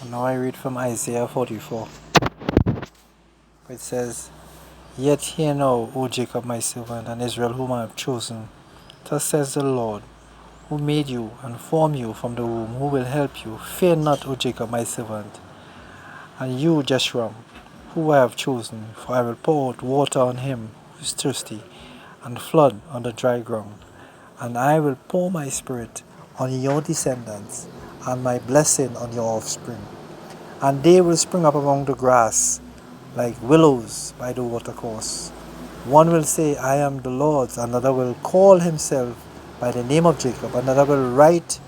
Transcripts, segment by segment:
Now I read from Isaiah 44. It says, Yet hear now, O Jacob my servant, and Israel whom I have chosen. Thus says the Lord, who made you and formed you from the womb, who will help you. Fear not, O Jacob my servant, and you, Jeshurun, who I have chosen, for I will pour out water on him who is thirsty, and flood on the dry ground. And I will pour my spirit on your descendants, and my blessing on your offspring. And they will spring up among the grass, like willows by the watercourse. One will say, I am the Lord's, another will call himself by the name of Jacob, another will write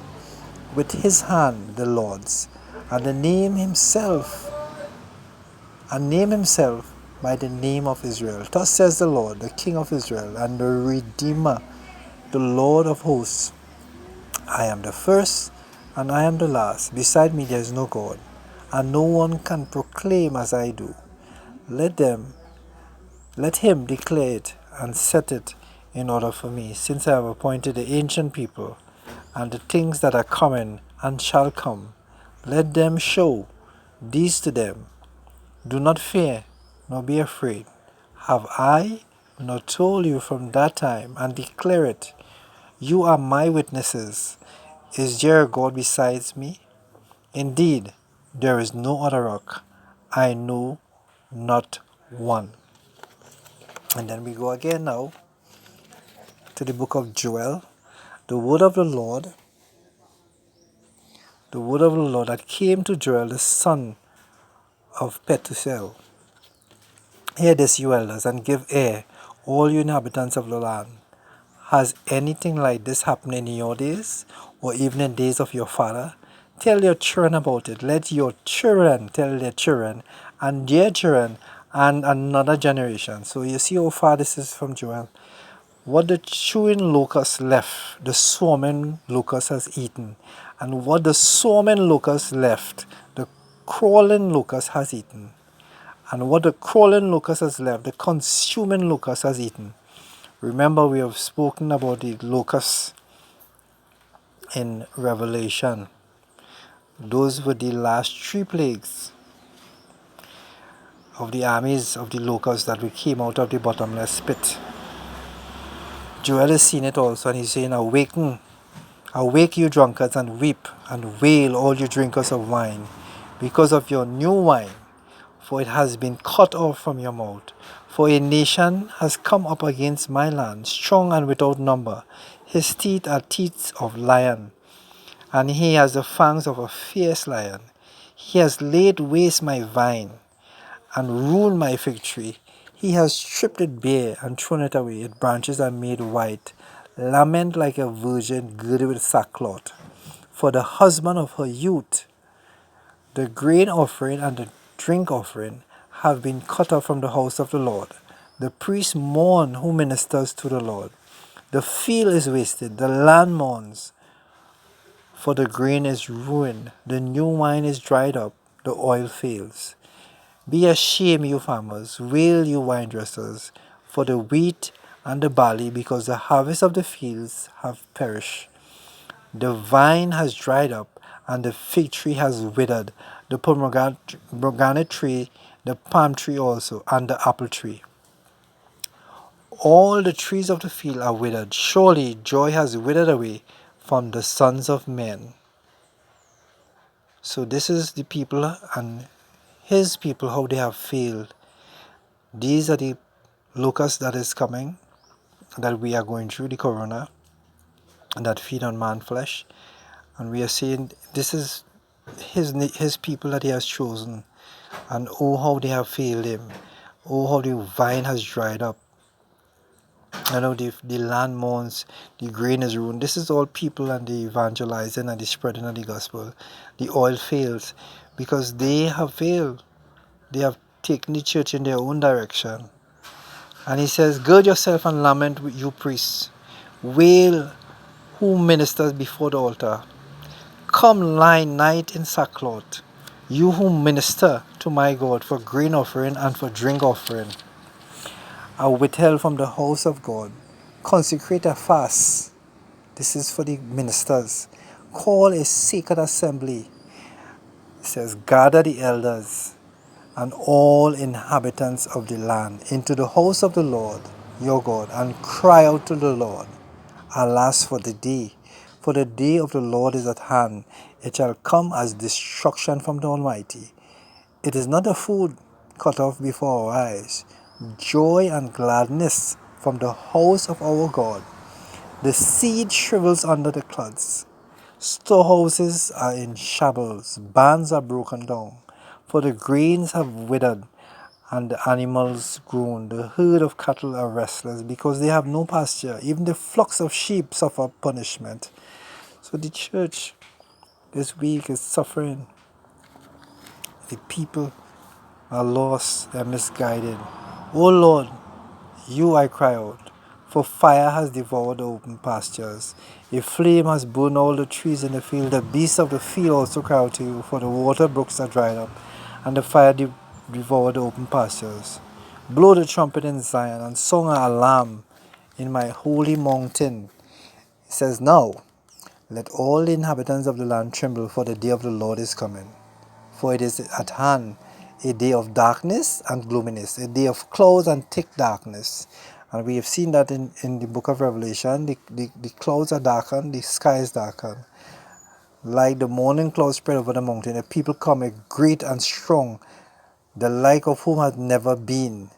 with his hand the Lord's, and name himself by the name of Israel. Thus says the Lord, the King of Israel, and the Redeemer, the Lord of hosts. I am the first, and I am the last. Beside me there is no God, and no one can proclaim as I do. Let him declare it and set it in order for me, since I have appointed the ancient people and the things that are coming and shall come. Let them show these to them. Do not fear, nor be afraid. Have I not told you from that time and declare it? You are my witnesses. Is there a God besides me? Indeed, there is no other rock. I know not one. And then we go again now to the book of Joel. The word of the Lord, that came to Joel, the son of Pethuel. Hear this, you elders, and give ear, all you inhabitants of the land. Has anything like this happened in your days, or even in days of your father? Tell your children about it. Let your children tell their children, and their children, and another generation. So you see how far this is from Joel. What the chewing locust left, the swarming locust has eaten. And what the swarming locust left, the crawling locust has eaten. And what the crawling locust has left, the consuming locust has eaten. Remember, we have spoken about the locusts in Revelation. Those were the last 3 plagues of the armies of the locusts that we came out of the bottomless pit. Joel has seen it also, and he's saying, Awake, you drunkards, and weep, and wail, all you drinkers of wine, because of your new wine, for it has been cut off from your mouth. For a nation has come up against my land, strong and without number. His teeth are teeth of lion, and he has the fangs of a fierce lion. He has laid waste my vine, and ruined my fig tree. He has stripped it bare and thrown it away. Its branches are made white. Lament like a virgin girded with sackcloth. For the husband of her youth, the grain offering and the drink offering have been cut off from the house of the Lord. The priest mourn who ministers to the Lord. The field is wasted, the land mourns, for the grain is ruined, the new wine is dried up, the oil fails. Be ashamed, you farmers, wail, you vine dressers, for the wheat and the barley, because the harvest of the fields have perished. The vine has dried up, and the fig tree has withered, the pomegranate tree, the palm tree also, and the apple tree. All the trees of the field are withered. Surely joy has withered away from the sons of men. So this is the people and his people, how they have failed. These are the locusts that is coming, that we are going through, the corona, and that feed on man flesh. And we are saying this is his people that he has chosen. And oh, how they have failed him. Oh, how the vine has dried up. I know the land mourns, the grain is ruined. This is all people and the evangelizing and the spreading of the gospel. The oil fails because they have failed. They have taken the church in their own direction. And he says, gird yourself and lament, you priests. Wail, who ministers before the altar. Come lie night in sackcloth, you who minister to my God for grain offering and for drink offering. Are withheld from the house of God. Consecrate a fast. This is for the ministers. Call a sacred assembly. says, gather the elders and all inhabitants of the land into the house of the Lord your God, and cry out to the Lord. Alas for the day of the Lord is at hand. It shall come as destruction from the Almighty. It is not a food cut off before our eyes, joy and gladness from the house of our God. The seed shrivels under the clods. Storehouses are in shambles, barns are broken down, for the grains have withered, and the animals groan. The herd of cattle are restless, because they have no pasture. Even the flocks of sheep suffer punishment. So the church this week is suffering. The people are lost, they are misguided. O Lord, you I cry out, for fire has devoured the open pastures. A flame has burned all the trees in the field. The beasts of the field also cry out to you, for the water brooks are dried up, and the fire devoured the open pastures. Blow the trumpet in Zion, and song an alarm in my holy mountain. It says, now, let all the inhabitants of the land tremble, for the day of the Lord is coming. For it is at hand, a day of darkness and gloominess, a day of clouds and thick darkness. And we have seen that in the book of Revelation, the clouds are darkened, the sky is darkened. Like the morning clouds spread over the mountain, a people come a great and strong, the like of whom had never been,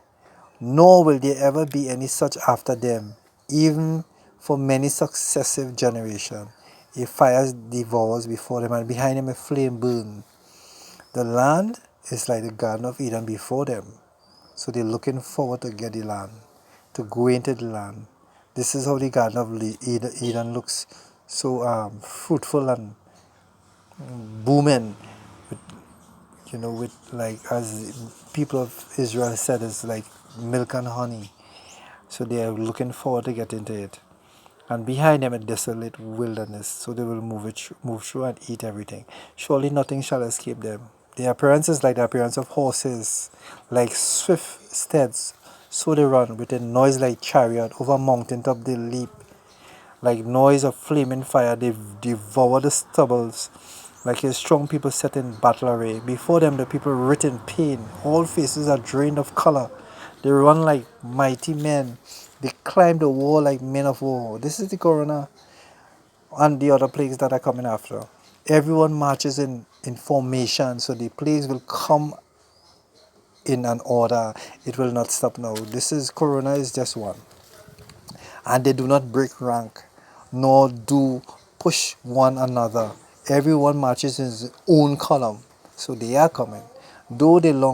nor will there ever be any such after them, even for many successive generations. A fire devours before them, and behind them a flame burns. The land is like the Garden of Eden before them. So they're looking forward to get the land, to go into the land. This is how the Garden of Eden looks, so fruitful and booming, with, with like, as people of Israel said, it's like milk and honey. So they are looking forward to get into it. And behind them a desolate wilderness, so they will move through and eat everything. Surely nothing shall escape them. Their appearance is like the appearance of horses, like swift steeds. So they run with a noise like chariot, over mountaintop they leap. Like noise of flaming fire, they devour the stubbles. Like a strong people set in battle array. Before them the people writ in pain. All faces are drained of color. They run like mighty men. They climb the wall like men of war. This is the corona and the other plagues that are coming after. Everyone marches in formation, so the plagues will come in an order. It will not stop now. This is corona is just one. And they do not break rank, nor do push one another. Everyone marches in his own column. So they are coming. Though they long